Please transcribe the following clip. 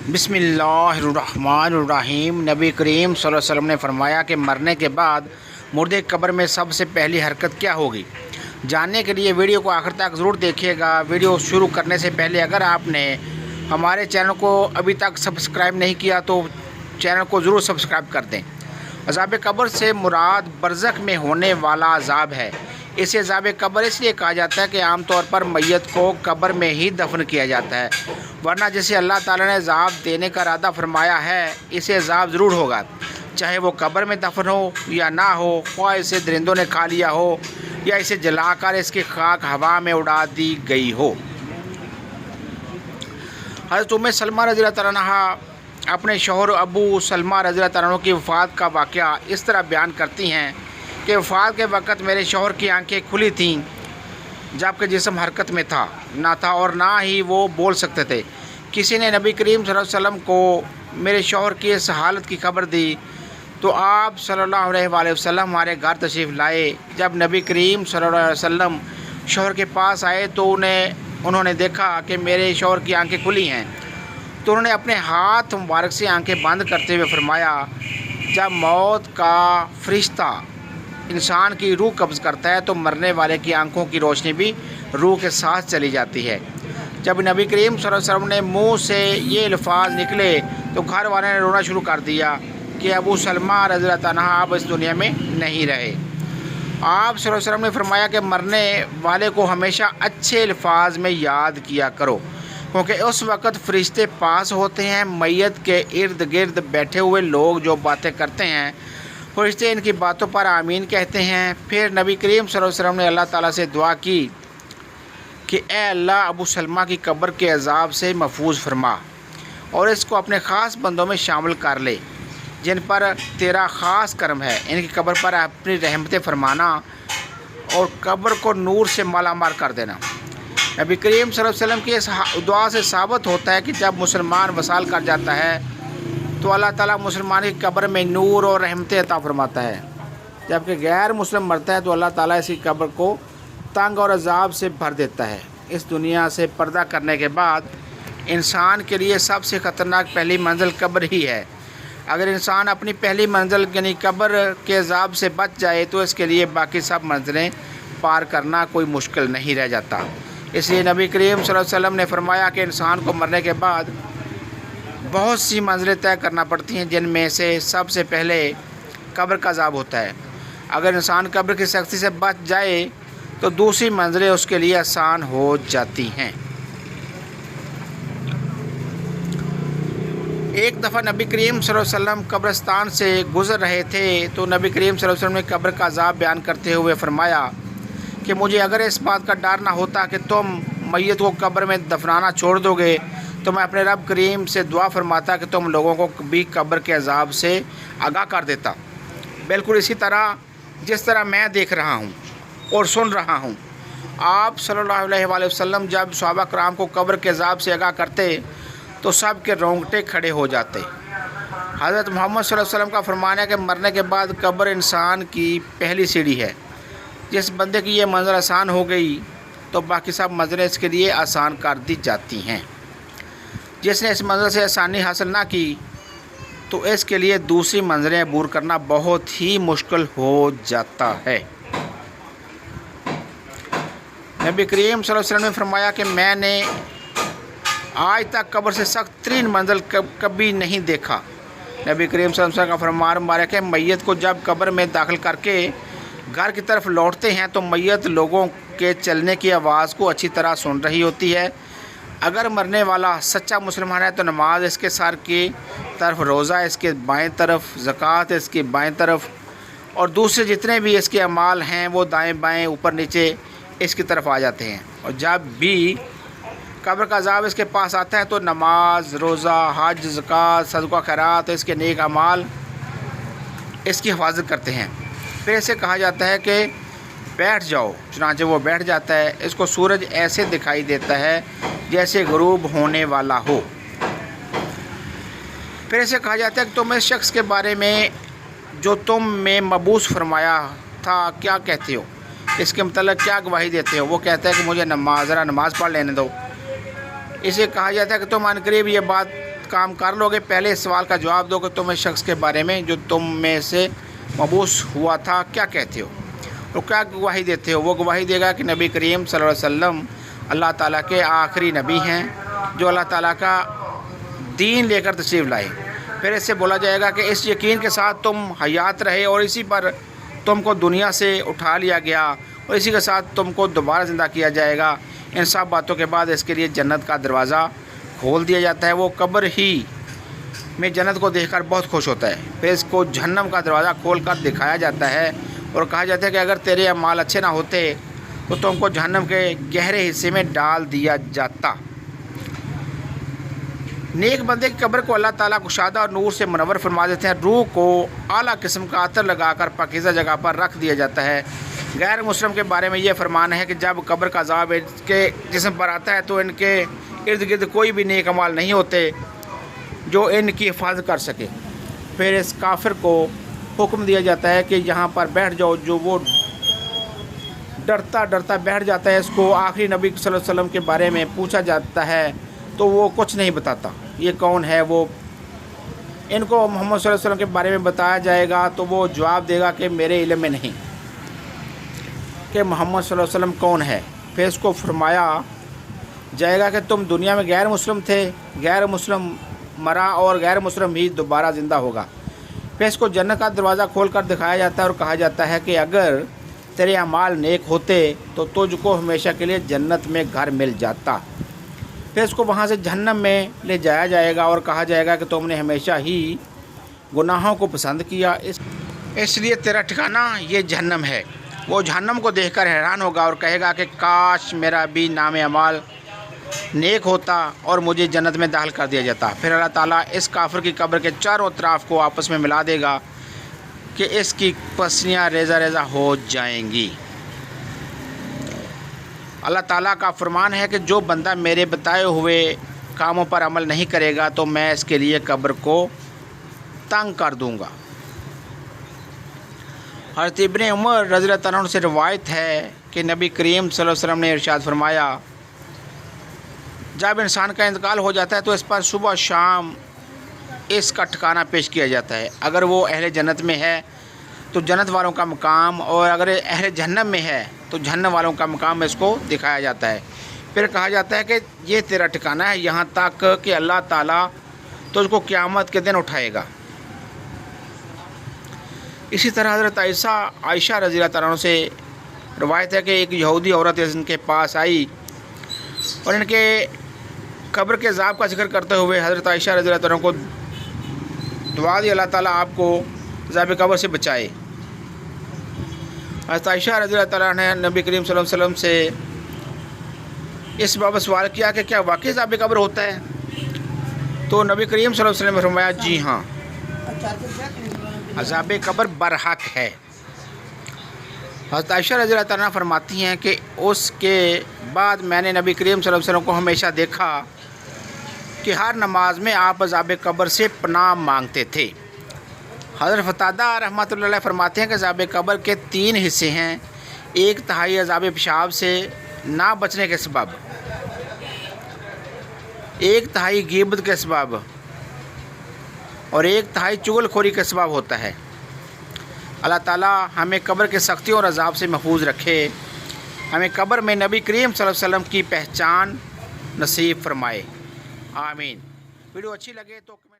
بسم اللہ الرحمن الرحیم۔ نبی کریم صلی اللہ علیہ وسلم نے فرمایا کہ مرنے کے بعد مردے قبر میں سب سے پہلی حرکت کیا ہوگی؟ جاننے کے لیے ویڈیو کو آخر تک ضرور دیکھیے گا۔ ویڈیو شروع کرنے سے پہلے اگر آپ نے ہمارے چینل کو ابھی تک سبسکرائب نہیں کیا تو چینل کو ضرور سبسکرائب کر دیں۔ عذاب قبر سے مراد برزخ میں ہونے والا عذاب ہے۔ اسے عذاب قبر اس لیے کہا جاتا ہے کہ عام طور پر میت کو قبر میں ہی دفن کیا جاتا ہے، ورنہ جسے اللہ تعالیٰ نے عذاب دینے کا ارادہ فرمایا ہے اسے عذاب ضرور ہوگا، چاہے وہ قبر میں دفن ہو یا نہ ہو، خواہ اسے درندوں نے کھا لیا ہو یا اسے جلا کر اس کی خاک ہوا میں اڑا دی گئی ہو۔ حضرت ام سلمہ رضی اللہ تعالیٰ عنہا اپنے شوہر ابو سلمہ رضی اللہ تعالیٰ عنہ کی وفات کا واقعہ اس طرح بیان کرتی ہیں کہ وفات کے وقت میرے شوہر کی آنکھیں کھلی تھیں جبکہ جسم حرکت میں نہ تھا اور نہ ہی وہ بول سکتے تھے۔ کسی نے نبی کریم صلی اللہ علیہ وسلم کو میرے شوہر کی اس حالت کی خبر دی تو آپ صلی اللہ علیہ وآلہ وسلم ہمارے گھر تشریف لائے۔ جب نبی کریم صلی اللہ علیہ وسلم شوہر کے پاس آئے تو انہوں نے دیکھا کہ میرے شوہر کی آنکھیں کھلی ہیں، تو انہوں نے اپنے ہاتھ مبارک سے آنکھیں بند کرتے ہوئے فرمایا، جب موت کا فرشتہ انسان کی روح قبض کرتا ہے تو مرنے والے کی آنکھوں کی روشنی بھی روح کے ساتھ چلی جاتی ہے۔ جب نبی کریم صلی اللہ علیہ وسلم نے منہ سے یہ الفاظ نکلے تو گھر والے نے رونا شروع کر دیا کہ ابو سلمہ رضی اللہ عنہ آپ اس دنیا میں نہیں رہے۔ آپ صلی اللہ علیہ وسلم نے فرمایا کہ مرنے والے کو ہمیشہ اچھے الفاظ میں یاد کیا کرو، کیونکہ اس وقت فرشتے پاس ہوتے ہیں۔ میت کے ارد گرد بیٹھے ہوئے لوگ جو باتیں کرتے ہیں فرشتے ان کی باتوں پر آمین کہتے ہیں۔ پھر نبی کریم صلی اللہ علیہ وسلم نے اللہ تعالیٰ سے دعا کی کہ اے اللہ ابو سلمہ کی قبر کے عذاب سے محفوظ فرما اور اس کو اپنے خاص بندوں میں شامل کر لے جن پر تیرا خاص کرم ہے۔ ان کی قبر پر اپنی رحمتیں فرمانا اور قبر کو نور سے مالا مال کر دینا۔ نبی کریم صلی اللہ علیہ وسلم کی اس دعا سے ثابت ہوتا ہے کہ جب مسلمان وصال کر جاتا ہے تو اللہ تعالیٰ مسلمان کی قبر میں نور اور رحمتیں عطا فرماتا ہے، جبکہ غیر مسلم مرتا ہے تو اللہ تعالیٰ اس کی قبر کو تنگ اور عذاب سے بھر دیتا ہے۔ اس دنیا سے پردہ کرنے کے بعد انسان کے لیے سب سے خطرناک پہلی منزل قبر ہی ہے۔ اگر انسان اپنی پہلی منزل یعنی قبر کے عذاب سے بچ جائے تو اس کے لیے باقی سب منزلیں پار کرنا کوئی مشکل نہیں رہ جاتا۔ اس لیے نبی کریم صلی اللہ علیہ وسلم نے فرمایا کہ انسان کو مرنے کے بعد بہت سی منزلیں طے کرنا پڑتی ہیں، جن میں سے سب سے پہلے قبر کا عذاب ہوتا ہے۔ اگر انسان قبر کی سختی سے بچ جائے تو دوسری منزلیں اس کے لیے آسان ہو جاتی ہیں۔ ایک دفعہ نبی کریم صلی اللہ علیہ وسلم قبرستان سے گزر رہے تھے تو نبی کریم صلی اللہ علیہ وسلم نے قبر کا عذاب بیان کرتے ہوئے فرمایا کہ مجھے اگر اس بات کا ڈر نہ ہوتا کہ تم میت کو قبر میں دفنانا چھوڑ دو گے تو میں اپنے رب کریم سے دعا فرماتا کہ تم لوگوں کو بھی قبر کے عذاب سے آگاہ کر دیتا، بالکل اسی طرح جس طرح میں دیکھ رہا ہوں اور سن رہا ہوں۔ آپ صلی اللہ علیہ وآلہ وسلم جب صحابہ کرام کو قبر کے عذاب سے آگاہ کرتے تو سب کے رونگٹے کھڑے ہو جاتے۔ حضرت محمد صلی اللہ علیہ وسلم کا فرمان ہے کہ مرنے کے بعد قبر انسان کی پہلی سیڑھی ہے۔ جس بندے کی یہ منزل آسان ہو گئی تو باقی سب منزلیں اس کے لیے آسان کر دی جاتی ہیں۔ جس نے اس منزل سے آسانی حاصل نہ کی تو اس کے لیے دوسری منزلیں عبور کرنا بہت ہی مشکل ہو جاتا ہے۔ نبی کریم صلی اللہ علیہ وسلم نے فرمایا کہ میں نے آج تک قبر سے سخت ترین منزل کبھی نہیں دیکھا۔ نبی کریم صلی اللہ علیہ وسلم کا فرمان مبارک ہے، میت کو جب قبر میں داخل کر کے گھر کی طرف لوٹتے ہیں تو میت لوگوں کے چلنے کی آواز کو اچھی طرح سن رہی ہوتی ہے۔ اگر مرنے والا سچا مسلمان ہے تو نماز اس کے سر کی طرف، روزہ اس کے بائیں طرف، زکوٰۃ اس کے بائیں طرف اور دوسرے جتنے بھی اس کے اعمال ہیں وہ دائیں بائیں اوپر نیچے اس کی طرف آ جاتے ہیں۔ اور جب بھی قبر کا عذاب اس کے پاس آتا ہے تو نماز، روزہ، حج، زکوٰۃ، صدقہ خیرات اس کے نیک اعمال اس کی حفاظت کرتے ہیں۔ پھر اسے کہا جاتا ہے کہ بیٹھ جاؤ، چنانچہ وہ بیٹھ جاتا ہے۔ اس کو سورج ایسے دکھائی دیتا ہے جیسے غروب ہونے والا ہو۔ پھر اسے کہا جاتا ہے کہ تم اس شخص کے بارے میں جو تم میں مبعوث فرمایا تھا کیا کہتے ہو، اس کے متعلق کیا گواہی دیتے ہو؟ وہ کہتا ہے کہ مجھے ذرا نماز پڑھ لینے دو۔ اسے کہا جاتا ہے کہ تم عنقریب یہ بات کام کر لو گے، پہلے اس سوال کا جواب دو کہ تم اس شخص کے بارے میں جو تم میں سے مبعوث ہوا تھا کیا کہتے ہو اور کیا گواہی دیتے ہو؟ وہ گواہی دے گا کہ نبی کریم صلی اللہ علیہ وسلم اللہ تعالیٰ کے آخری نبی ہیں جو اللہ تعالیٰ کا دین لے کر تشریف لائے۔ پھر اس سے بولا جائے گا کہ اس یقین کے ساتھ تم حیات رہے اور اسی پر تم کو دنیا سے اٹھا لیا گیا اور اسی کے ساتھ تم کو دوبارہ زندہ کیا جائے گا۔ ان سب باتوں کے بعد اس کے لیے جنت کا دروازہ کھول دیا جاتا ہے۔ وہ قبر ہی میں جنت کو دیکھ کر بہت خوش ہوتا ہے۔ پھر اس کو جہنم کا دروازہ کھول کر دکھایا جاتا ہے اور کہا جاتا ہے کہ اگر تیرے اعمال اچھے نہ ہوتے تو تم کو جہنم کے گہرے حصے میں ڈال دیا جاتا۔ نیک بندے کی قبر کو اللہ تعالیٰ کشادہ اور نور سے منور فرما دیتے ہیں۔ روح کو اعلیٰ قسم کا عطر لگا کر پاکیزہ جگہ پر رکھ دیا جاتا ہے۔ غیر مسلم کے بارے میں یہ فرمان ہے کہ جب قبر کا عذاب ان کے جسم پر آتا ہے تو ان کے ارد گرد کوئی بھی نیک اعمال نہیں ہوتے جو ان کی حفاظت کر سکے۔ پھر اس کافر کو حکم دیا جاتا ہے کہ یہاں پر بیٹھ جاؤ۔ جو وہ ڈرتا ڈرتا بیٹھ جاتا ہے۔ اس کو آخری نبی صلی اللہ علیہ وسلم کے بارے میں پوچھا جاتا ہے تو وہ کچھ نہیں بتاتا، یہ کون ہے وہ۔ ان کو محمد صلی اللہ علیہ وسلم کے بارے میں بتایا جائے گا تو وہ جواب دے گا کہ میرے علم میں نہیں کہ محمد صلی اللہ علیہ وسلم کون ہے۔ پھر اس کو فرمایا جائے گا کہ تم دنیا میں غیر مسلم تھے، غیر مسلم مرا اور غیر مسلم ہی دوبارہ زندہ ہوگا۔ پھر اس کو جنت کا دروازہ کھول کر دکھایا جاتا ہے اور کہا جاتا ہے کہ اگر تیرے اعمال نیک ہوتے تو تجھ کو ہمیشہ کے لیے جنت میں گھر مل جاتا۔ پھر اس کو وہاں سے جہنم میں لے جایا جائے گا اور کہا جائے گا کہ تم نے ہمیشہ ہی گناہوں کو پسند کیا، اس لیے تیرا ٹھکانہ یہ جہنم ہے۔ وہ جہنم کو دیکھ کر حیران ہوگا اور کہے گا کہ کاش میرا بھی نام اعمال نیک ہوتا اور مجھے جنت میں داخل کر دیا جاتا۔ پھر اللہ تعالیٰ اس کافر کی قبر کے چاروں اطراف کو آپس میں ملا دے گا کہ اس کی پسلیاں ریزہ ریزہ ہو جائیں گی۔ اللہ تعالیٰ کا فرمان ہے کہ جو بندہ میرے بتائے ہوئے کاموں پر عمل نہیں کرے گا تو میں اس کے لیے قبر کو تنگ کر دوں گا۔ حضرت ابن عمر رضی اللہ تعالیٰ عنہ سے روایت ہے کہ نبی کریم صلی اللہ علیہ وسلم نے ارشاد فرمایا، جب انسان کا انتقال ہو جاتا ہے تو اس پر صبح شام اس کا ٹھکانہ پیش کیا جاتا ہے۔ اگر وہ اہل جنت میں ہے تو جنت والوں کا مقام، اور اگر اہل جہنم میں ہے تو جہنم والوں کا مقام اس کو دکھایا جاتا ہے۔ پھر کہا جاتا ہے کہ یہ تیرا ٹھکانہ ہے یہاں تک کہ اللہ تعالیٰ تجھ کو قیامت کے دن اٹھائے گا۔ اسی طرح حضرت عائشہ رضی اللہ تعالیٰ عنہ سے روایت ہے کہ ایک یہودی عورت ان کے پاس آئی اور ان کے قبر کے عذاب کا ذکر کرتے ہوئے حضرت عائشہ رضی اللہ تعالیٰ عنہ کو دعا دی، اللہ تعالیٰ آپ کو عذاب قبر سے بچائے۔ حضرت عائشہ رضی اللہ تعالیٰ نے نبی کریم صلی اللہ علیہ وسلم سے اس بابت سوال کیا کہ کیا واقعی عذاب قبر ہوتا ہے؟ تو نبی کریم صلی اللہ علیہ وسلم نے فرمایا جی ہاں، عذاب قبر برحق ہے۔ حضرت عائشہ رضی اللہ تعالیٰ فرماتی ہیں کہ اس کے بعد میں نے نبی کریم صلی اللہ علیہ وسلم کو ہمیشہ دیکھا کہ ہر نماز میں آپ عذاب قبر سے پناہ مانگتے تھے۔ حضرت قتادہ رحمۃ اللہ علیہ فرماتے ہیں کہ عذاب قبر کے 3 حصے ہیں، 1/3 عذاب پیشاب سے نہ بچنے کے سبب، 1/3 غیبت کے سبب اور 1/3 چغل خوری کے سبب ہوتا ہے۔ اللہ تعالیٰ ہمیں قبر کے سختیوں اور عذاب سے محفوظ رکھے، ہمیں قبر میں نبی کریم صلی اللہ علیہ وسلم کی پہچان نصیب فرمائے، آمین۔ ویڈیو اچھی لگے تو